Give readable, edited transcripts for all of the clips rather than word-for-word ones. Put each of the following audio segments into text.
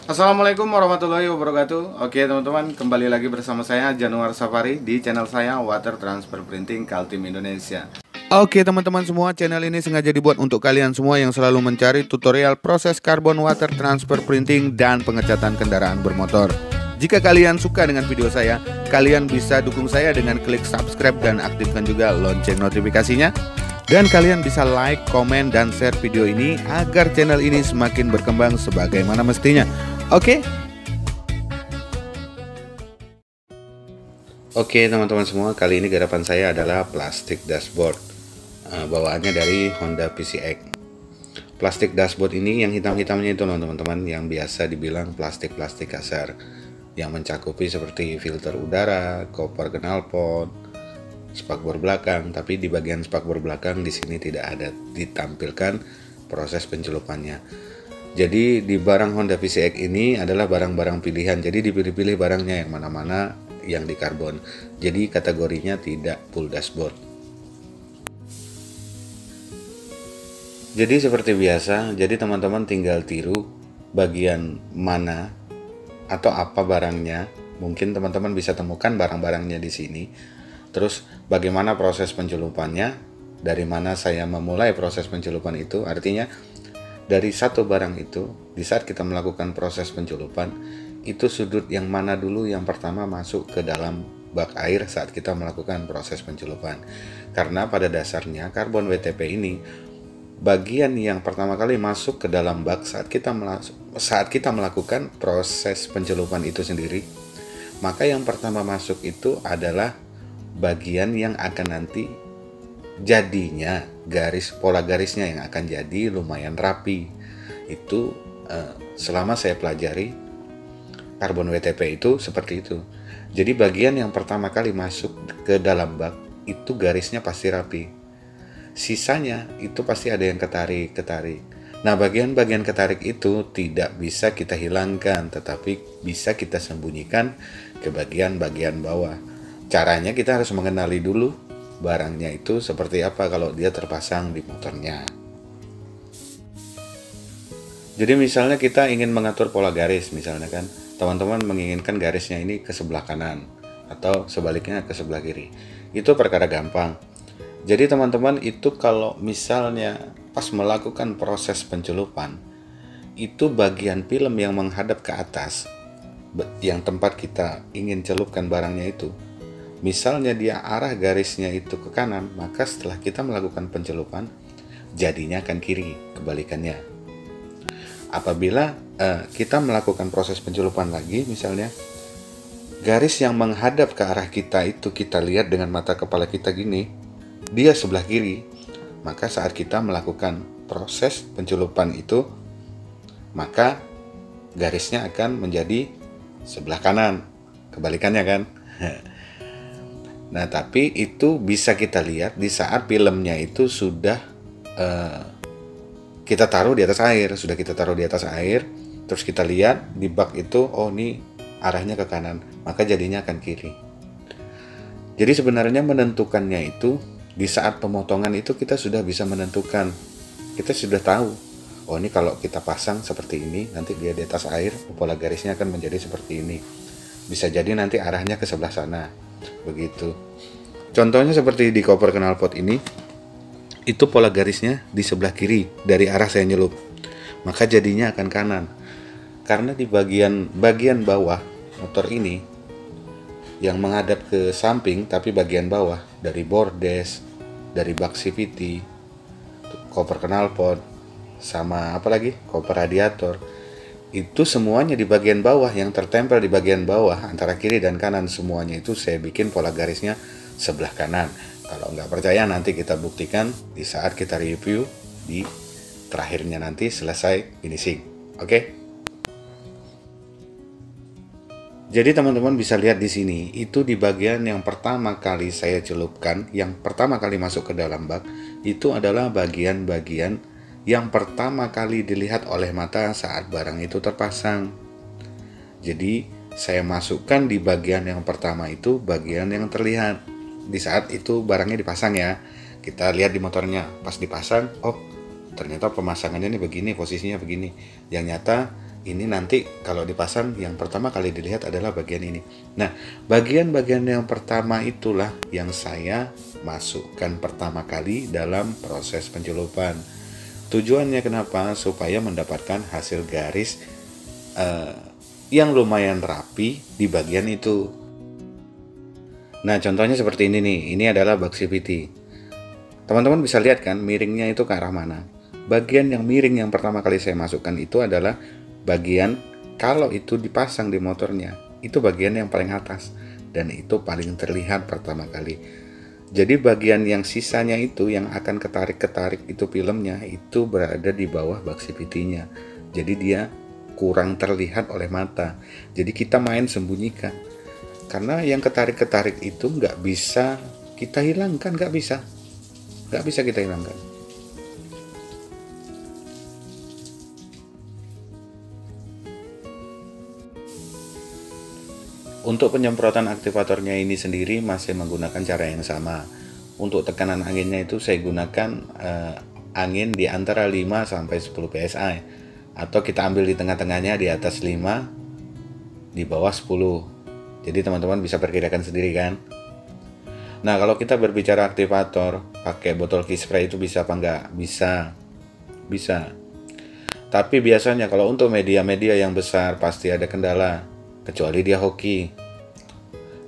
Assalamualaikum warahmatullahi wabarakatuh. Oke teman-teman, kembali lagi bersama saya Januar Safari di channel saya Water Transfer Printing Kaltim Indonesia. Oke teman-teman semua, channel ini sengaja dibuat untuk kalian semua yang selalu mencari tutorial proses carbon water transfer printing dan pengecatan kendaraan bermotor. Jika kalian suka dengan video saya, kalian bisa dukung saya dengan klik subscribe dan aktifkan juga lonceng notifikasinya. Dan kalian bisa like, komen, dan share video ini agar channel ini semakin berkembang sebagaimana mestinya. Oke? Oke teman-teman semua, kali ini garapan saya adalah plastik dashboard. Bawaannya dari Honda PCX. Plastik dashboard ini yang hitam-hitamnya itu teman-teman, yang biasa dibilang plastik-plastik kasar, yang mencakupi seperti filter udara, koper knalpot, spakbor belakang. Tapi di bagian spakbor belakang di sini tidak ada ditampilkan proses pencelupannya. Jadi di barang Honda PCX ini adalah barang-barang pilihan. Jadi dipilih-pilih barangnya yang mana-mana yang di karbon. Jadi kategorinya tidak full dashboard. Jadi seperti biasa, jadi teman-teman tinggal tiru bagian mana atau apa barangnya. Mungkin teman-teman bisa temukan barang-barangnya di sini. Terus bagaimana proses pencelupannya, dari mana saya memulai proses pencelupan itu. Artinya dari satu barang itu, di saat kita melakukan proses pencelupan, itu sudut yang mana dulu yang pertama masuk ke dalam bak air saat kita melakukan proses pencelupan. Karena pada dasarnya karbon WTP ini, bagian yang pertama kali masuk ke dalam bak saat kita melakukan proses pencelupan itu sendiri, maka yang pertama masuk itu adalah bagian yang akan nanti jadinya pola garisnya yang akan jadi lumayan rapi. Itu selama saya pelajari karbon WTP itu seperti itu. Jadi bagian yang pertama kali masuk ke dalam bak itu garisnya pasti rapi. Sisanya itu pasti ada yang ketarik. Nah, bagian-bagian ketarik itu tidak bisa kita hilangkan, tetapi bisa kita sembunyikan ke bagian-bagian bawah. Caranya kita harus mengenali dulu barangnya itu seperti apa kalau dia terpasang di motornya. Jadi misalnya kita ingin mengatur pola garis, misalnya kan, teman-teman menginginkan garisnya ini ke sebelah kanan atau sebaliknya ke sebelah kiri. Itu perkara gampang. Jadi teman-teman itu kalau misalnya pas melakukan proses pencelupan, itu bagian film yang menghadap ke atas, yang tempat kita ingin celupkan barangnya itu, misalnya dia arah garisnya itu ke kanan, maka setelah kita melakukan pencelupan, jadinya akan kiri, kebalikannya. Apabila kita melakukan proses pencelupan lagi, misalnya garis yang menghadap ke arah kita itu kita lihat dengan mata kepala kita gini, dia sebelah kiri, maka saat kita melakukan proses pencelupan itu, maka garisnya akan menjadi sebelah kanan, kebalikannya kan. Nah, tapi itu bisa kita lihat di saat filmnya itu sudah kita taruh di atas air. Sudah kita taruh di atas air, terus kita lihat di bak itu, oh ini arahnya ke kanan, maka jadinya akan kiri. Jadi sebenarnya menentukannya itu di saat pemotongan itu kita sudah bisa menentukan. Kita sudah tahu, oh ini kalau kita pasang seperti ini, nanti dia di atas air, pola garisnya akan menjadi seperti ini. Bisa jadi nanti arahnya ke sebelah sana. Begitu. Contohnya seperti di koper knalpot ini, itu pola garisnya di sebelah kiri dari arah saya nyelup, maka jadinya akan kanan. Karena di bagian bawah motor ini yang menghadap ke samping, tapi bagian bawah dari bordes, dari bak CVT, koper knalpot, sama apa lagi, koper radiator, itu semuanya di bagian bawah, yang tertempel di bagian bawah antara kiri dan kanan, semuanya itu saya bikin pola garisnya sebelah kanan. Kalau nggak percaya nanti kita buktikan di saat kita review di terakhirnya nanti selesai finishing. Oke? Jadi teman-teman bisa lihat di sini, itu di bagian yang pertama kali saya celupkan, yang pertama kali masuk ke dalam bak, itu adalah bagian-bagian yang pertama kali dilihat oleh mata saat barang itu terpasang. Jadi saya masukkan di bagian yang pertama itu bagian yang terlihat di saat itu barangnya dipasang ya. Kita lihat di motornya, pas dipasang, oh ternyata pemasangannya ini begini, posisinya begini. Yang nyata Ini nanti kalau dipasang yang pertama kali dilihat adalah bagian ini. Nah, bagian-bagian yang pertama itulah yang saya masukkan pertama kali dalam proses pencelupan. Tujuannya kenapa? Supaya mendapatkan hasil garis yang lumayan rapi di bagian itu. Nah, contohnya seperti ini nih. Ini adalah box CVT. Teman-teman bisa lihat kan miringnya itu ke arah mana. Bagian yang miring yang pertama kali saya masukkan itu adalah bagian kalau itu dipasang di motornya, itu bagian yang paling atas dan itu paling terlihat pertama kali. Jadi bagian yang sisanya itu yang akan ketarik-ketarik itu filmnya itu berada di bawah box CVT-nya. Jadi dia kurang terlihat oleh mata. Jadi kita main sembunyikan. Karena yang ketarik-ketarik itu nggak bisa kita hilangkan, nggak bisa kita hilangkan. Untuk penyemprotan aktivatornya ini sendiri masih menggunakan cara yang sama. Untuk tekanan anginnya itu saya gunakan angin di antara 5 sampai 10 psi. Atau kita ambil di tengah-tengahnya di atas 5, di bawah 10. Jadi teman-teman bisa perkirakan sendiri kan. Nah, kalau kita berbicara aktivator, pakai botol key spray itu bisa apa enggak? Bisa. Tapi biasanya kalau untuk media-media yang besar pasti ada kendala. Kecuali dia hoki.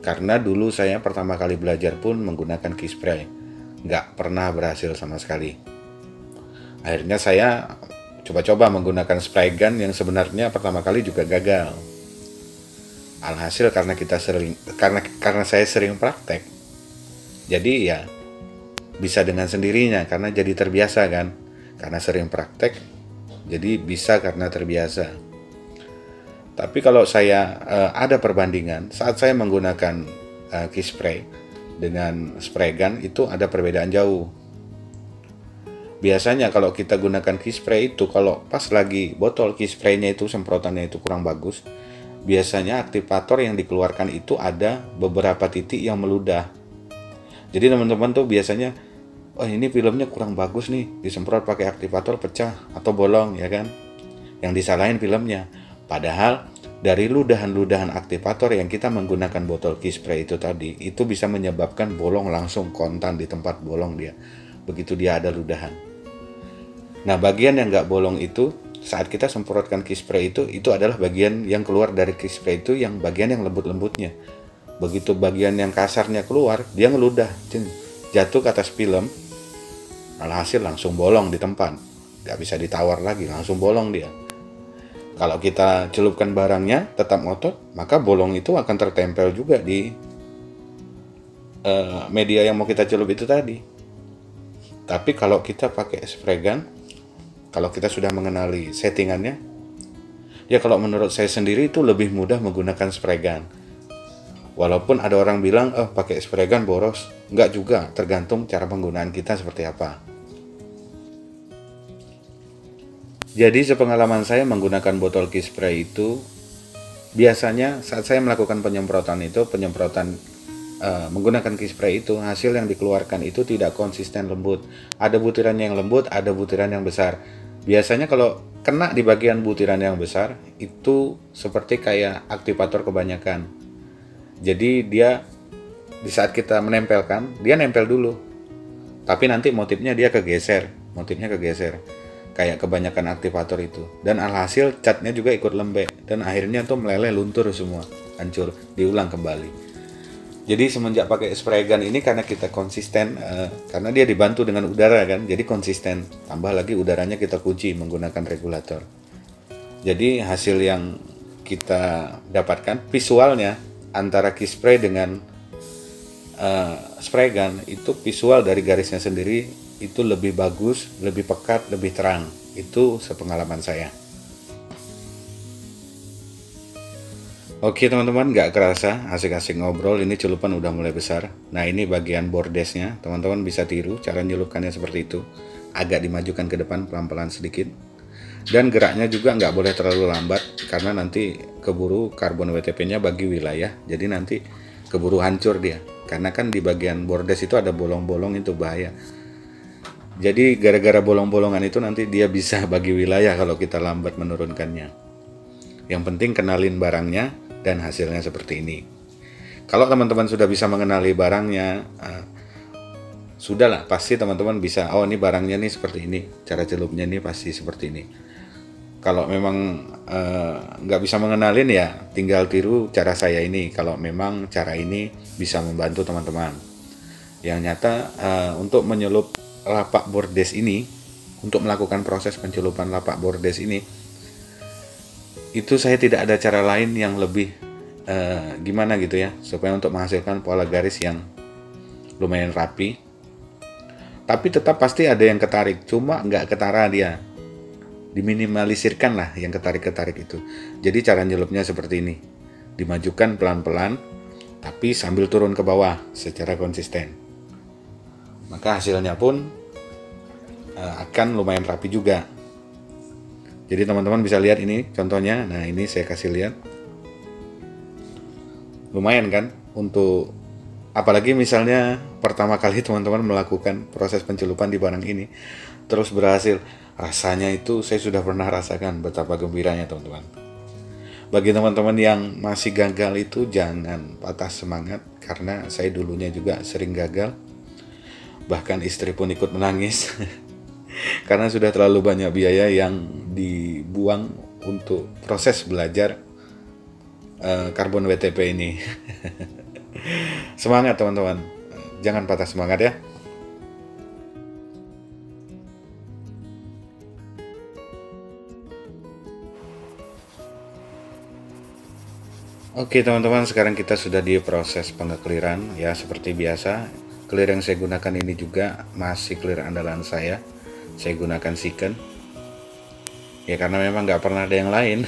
Karena dulu saya pertama kali belajar pun menggunakan key spray, nggak pernah berhasil sama sekali. Akhirnya saya coba-coba menggunakan spray gun yang sebenarnya pertama kali juga gagal. Alhasil karena saya sering praktek, jadi ya bisa dengan sendirinya karena jadi terbiasa kan. Karena sering praktek, jadi bisa karena terbiasa. Tapi kalau saya ada perbandingan saat saya menggunakan key spray dengan spray gun itu ada perbedaan jauh. Biasanya kalau kita gunakan key spray itu kalau pas lagi botol key spraynya itu semprotannya itu kurang bagus, biasanya aktivator yang dikeluarkan itu ada beberapa titik yang meludah. Jadi teman-teman tuh biasanya, oh ini filmnya kurang bagus nih, disemprot pakai aktivator pecah atau bolong ya kan? Yang disalahin filmnya. Padahal dari ludahan-ludahan aktivator yang kita menggunakan botol key spray itu tadi, itu bisa menyebabkan bolong langsung kontan di tempat bolong dia. Begitu dia ada ludahan. Nah, bagian yang nggak bolong itu, saat kita semprotkan key spray itu adalah bagian yang keluar dari key spray itu yang bagian yang lembut-lembutnya. Begitu bagian yang kasarnya keluar, dia ngeludah, jatuh ke atas film, alhasil langsung bolong di tempat. Nggak bisa ditawar lagi, langsung bolong dia. Kalau kita celupkan barangnya tetap ngotot, maka bolong itu akan tertempel juga di media yang mau kita celup itu tadi. Tapi kalau kita pakai spray gun, kalau kita sudah mengenali settingannya, ya kalau menurut saya sendiri itu lebih mudah menggunakan spray gun. Walaupun ada orang bilang, pakai spray gun boros. Enggak juga, tergantung cara penggunaan kita seperti apa. Jadi sepengalaman saya menggunakan botol key spray itu, biasanya saat saya melakukan penyemprotan menggunakan key spray itu, hasil yang dikeluarkan itu tidak konsisten lembut. Ada butiran yang lembut, ada butiran yang besar. Biasanya kalau kena di bagian butiran yang besar, itu seperti kayak aktivator kebanyakan. Jadi dia di saat kita menempelkan, dia nempel dulu. Tapi nanti motifnya kegeser. Kayak kebanyakan aktivator itu, dan alhasil catnya juga ikut lembek dan akhirnya tuh meleleh, luntur semua, hancur, diulang kembali. Jadi semenjak pakai spray gun ini karena kita konsisten, karena dia dibantu dengan udara kan, jadi konsisten. Tambah lagi udaranya kita kunci menggunakan regulator. Jadi hasil yang kita dapatkan visualnya antara key spray dengan spray gun itu visual dari garisnya sendiri itu lebih bagus, lebih pekat, lebih terang. Itu sepengalaman saya. Oke teman-teman, nggak kerasa asik-asik ngobrol, ini celupan udah mulai besar. Nah ini bagian bordesnya, teman-teman bisa tiru cara nyelupkannya seperti itu. Agak dimajukan ke depan pelan-pelan sedikit. Dan geraknya juga nggak boleh terlalu lambat, karena nanti keburu karbon WTP-nya bagi wilayah, jadi nanti keburu hancur dia. Karena kan di bagian bordes itu ada bolong-bolong, itu bahaya. Jadi gara-gara bolong-bolongan itu nanti dia bisa bagi wilayah kalau kita lambat menurunkannya. Yang penting kenalin barangnya dan hasilnya seperti ini. Kalau teman-teman sudah bisa mengenali barangnya, sudahlah, pasti teman-teman bisa, oh ini barangnya nih seperti ini, cara celupnya nih pasti seperti ini. Kalau memang nggak bisa mengenalin ya tinggal tiru cara saya ini. Kalau memang cara ini bisa membantu teman-teman. Yang nyata untuk menyelup lapak bordes ini, untuk melakukan proses pencelupan lapak bordes ini, itu saya tidak ada cara lain yang lebih gimana gitu ya, supaya untuk menghasilkan pola garis yang lumayan rapi. Tapi tetap pasti ada yang ketarik, cuma nggak ketara dia. Diminimalisirkan lah yang ketarik-ketarik itu. Jadi cara nyelupnya seperti ini. Dimajukan pelan-pelan, tapi sambil turun ke bawah secara konsisten. Maka hasilnya pun akan lumayan rapi juga. Jadi teman-teman bisa lihat ini contohnya. Nah ini saya kasih lihat. Lumayan kan untuk, apalagi misalnya pertama kali teman-teman melakukan proses pencelupan di barang ini terus berhasil, rasanya itu saya sudah pernah rasakan betapa gembiranya teman-teman. Bagi teman-teman yang masih gagal itu jangan patah semangat, karena saya dulunya juga sering gagal. Bahkan istri pun ikut menangis karena sudah terlalu banyak biaya yang dibuang untuk proses belajar karbon WTP ini. Semangat teman-teman, jangan patah semangat ya. Oke teman-teman, sekarang kita sudah di proses pengekliran ya, seperti biasa. Clear yang saya gunakan ini juga masih clear andalan saya. Saya gunakan Siken ya, karena memang nggak pernah ada yang lain.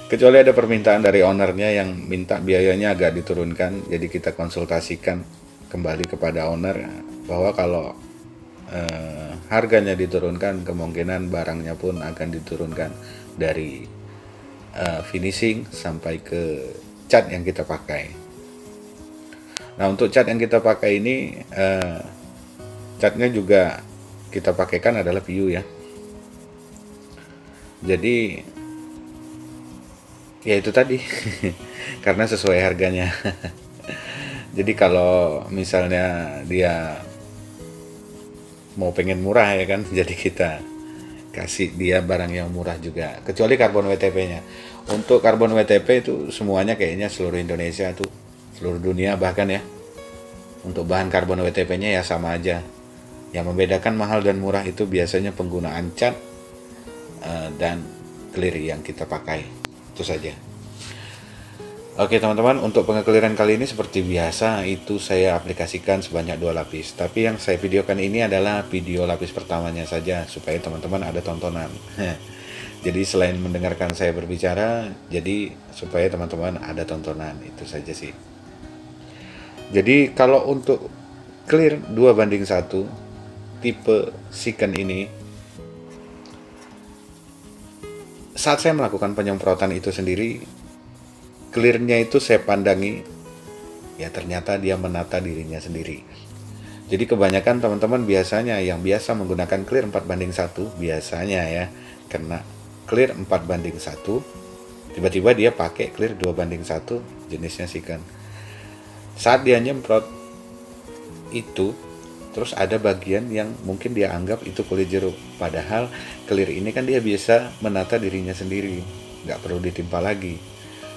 Kecuali ada permintaan dari ownernya yang minta biayanya agak diturunkan, jadi kita konsultasikan kembali kepada owner bahwa kalau harganya diturunkan, kemungkinan barangnya pun akan diturunkan dari finishing sampai ke cat yang kita pakai. Nah untuk cat yang kita pakai ini, catnya juga kita pakaikan adalah PU ya. Jadi ya itu tadi karena sesuai harganya. Jadi kalau misalnya dia mau pengen murah ya kan, jadi kita kasih dia barang yang murah juga, kecuali karbon WTP-nya. Untuk karbon WTP itu semuanya kayaknya seluruh Indonesia tuh, seluruh dunia bahkan ya, untuk bahan karbon WTP-nya ya sama aja. Yang membedakan mahal dan murah itu biasanya penggunaan cat dan clear yang kita pakai, itu saja. Oke teman-teman, untuk pengekliran kali ini seperti biasa itu saya aplikasikan sebanyak 2 lapis. Tapi yang saya videokan ini adalah video lapis pertamanya saja, supaya teman-teman ada tontonan. Jadi selain mendengarkan saya berbicara, jadi supaya teman-teman ada tontonan, itu saja sih. Jadi kalau untuk clear 2:1 tipe Siken ini, saat saya melakukan penyemprotan itu sendiri, clearnya itu saya pandangi, ya ternyata dia menata dirinya sendiri. Jadi kebanyakan teman-teman biasanya yang biasa menggunakan clear 4:1, biasanya ya kena clear 4:1, tiba-tiba dia pakai clear 2:1 jenisnya Siken. Saat dia nyemprot itu, terus ada bagian yang mungkin dia anggap itu kulit jeruk, padahal clear ini kan dia bisa menata dirinya sendiri, nggak perlu ditimpa lagi.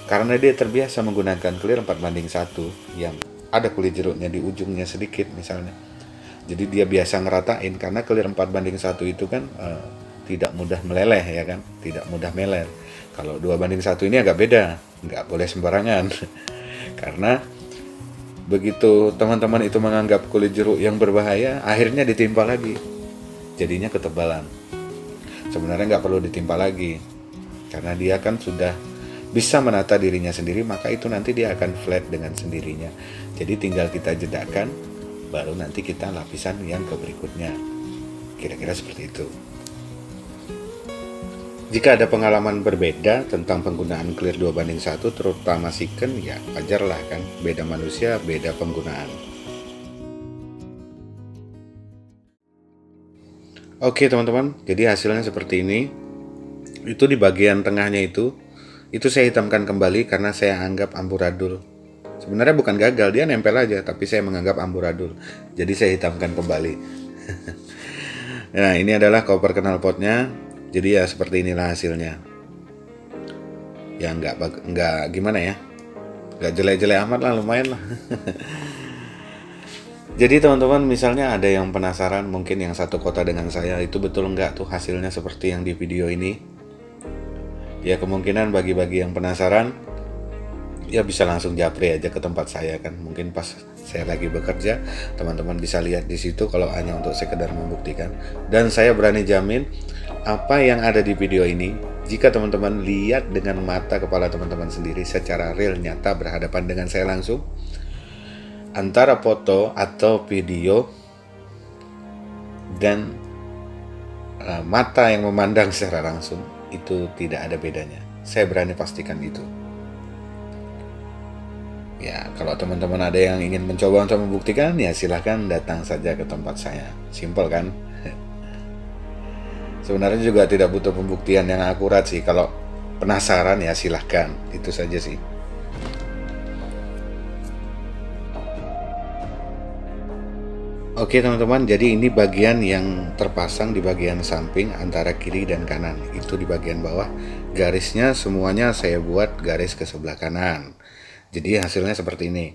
Karena dia terbiasa menggunakan clear 4:1 yang ada kulit jeruknya di ujungnya sedikit misalnya. Jadi dia biasa ngeratain, karena clear 4:1 itu kan tidak mudah meleleh ya kan, tidak mudah meler. Kalau 2:1 ini agak beda, nggak boleh sembarangan. Karena begitu teman-teman itu menganggap kulit jeruk yang berbahaya, akhirnya ditimpa lagi, jadinya ketebalan. Sebenarnya nggak perlu ditimpa lagi, karena dia kan sudah bisa menata dirinya sendiri, maka itu nanti dia akan flat dengan sendirinya. Jadi tinggal kita jedakan, baru nanti kita lapisan yang ke berikutnya. Kira-kira seperti itu. Jika ada pengalaman berbeda tentang penggunaan clear 2:1 terutama Siken, ya wajar lah kan, beda manusia beda penggunaan. Oke teman-teman, jadi hasilnya seperti ini. Itu di bagian tengahnya itu saya hitamkan kembali karena saya anggap amburadul. Sebenarnya bukan gagal, dia nempel aja, tapi saya menganggap amburadul. Jadi saya hitamkan kembali. Nah, ini adalah koper knalpotnya. Jadi ya seperti inilah hasilnya. Ya nggak gimana ya, nggak jelek-jelek amat lah, lumayan lah. Jadi teman-teman, misalnya ada yang penasaran, mungkin yang satu kota dengan saya, itu betul nggak tuh hasilnya seperti yang di video ini? Ya kemungkinan bagi-bagi yang penasaran, ya bisa langsung japri aja ke tempat saya kan. Mungkin pas saya lagi bekerja, teman-teman bisa lihat di situ kalau hanya untuk sekedar membuktikan. Dan saya berani jamin apa yang ada di video ini, jika teman-teman lihat dengan mata kepala teman-teman sendiri secara real, nyata, berhadapan dengan saya langsung, antara foto atau video dan mata yang memandang secara langsung, itu tidak ada bedanya. Saya berani pastikan itu. Ya, kalau teman-teman ada yang ingin mencoba untuk membuktikan, ya silahkan datang saja ke tempat saya. Simple kan? Sebenarnya juga tidak butuh pembuktian yang akurat sih. Kalau penasaran ya silahkan. Itu saja sih. Oke teman-teman, jadi ini bagian yang terpasang di bagian samping antara kiri dan kanan. Itu di bagian bawah. Garisnya semuanya saya buat garis ke sebelah kanan. Jadi hasilnya seperti ini.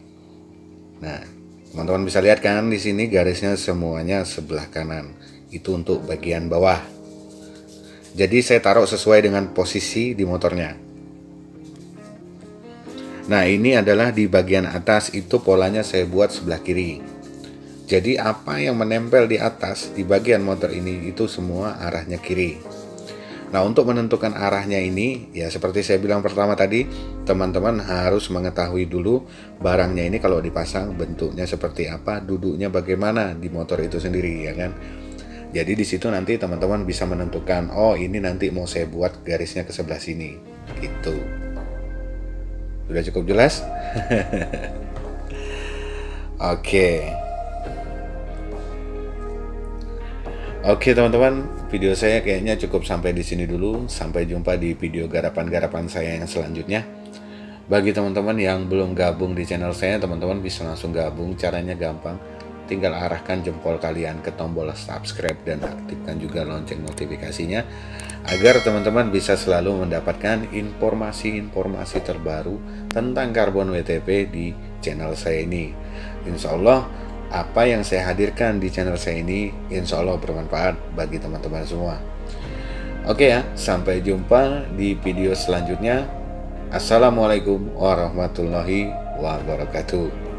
Nah, teman-teman bisa lihat kan di sini garisnya semuanya sebelah kanan. Itu untuk bagian bawah. Jadi saya taruh sesuai dengan posisi di motornya. Nah, ini adalah di bagian atas, itu polanya saya buat sebelah kiri. Jadi apa yang menempel di atas di bagian motor ini itu semua arahnya kiri. Nah, untuk menentukan arahnya ini, ya seperti saya bilang pertama tadi, teman-teman harus mengetahui dulu barangnya ini kalau dipasang bentuknya seperti apa, duduknya bagaimana di motor itu sendiri, ya kan? Jadi di situ nanti teman-teman bisa menentukan, oh ini nanti mau saya buat garisnya ke sebelah sini, gitu. Sudah cukup jelas? Oke. Oke teman-teman, video saya kayaknya cukup sampai di sini dulu. Sampai jumpa di video garapan-garapan saya yang selanjutnya. Bagi teman-teman yang belum gabung di channel saya, teman-teman bisa langsung gabung. Caranya gampang, tinggal arahkan jempol kalian ke tombol subscribe dan aktifkan juga lonceng notifikasinya, agar teman-teman bisa selalu mendapatkan informasi-informasi terbaru tentang karbon WTP di channel saya ini. Insya Allah apa yang saya hadirkan di channel saya ini insya Allah bermanfaat bagi teman-teman semua. Oke ya, sampai jumpa di video selanjutnya. Assalamualaikum warahmatullahi wabarakatuh.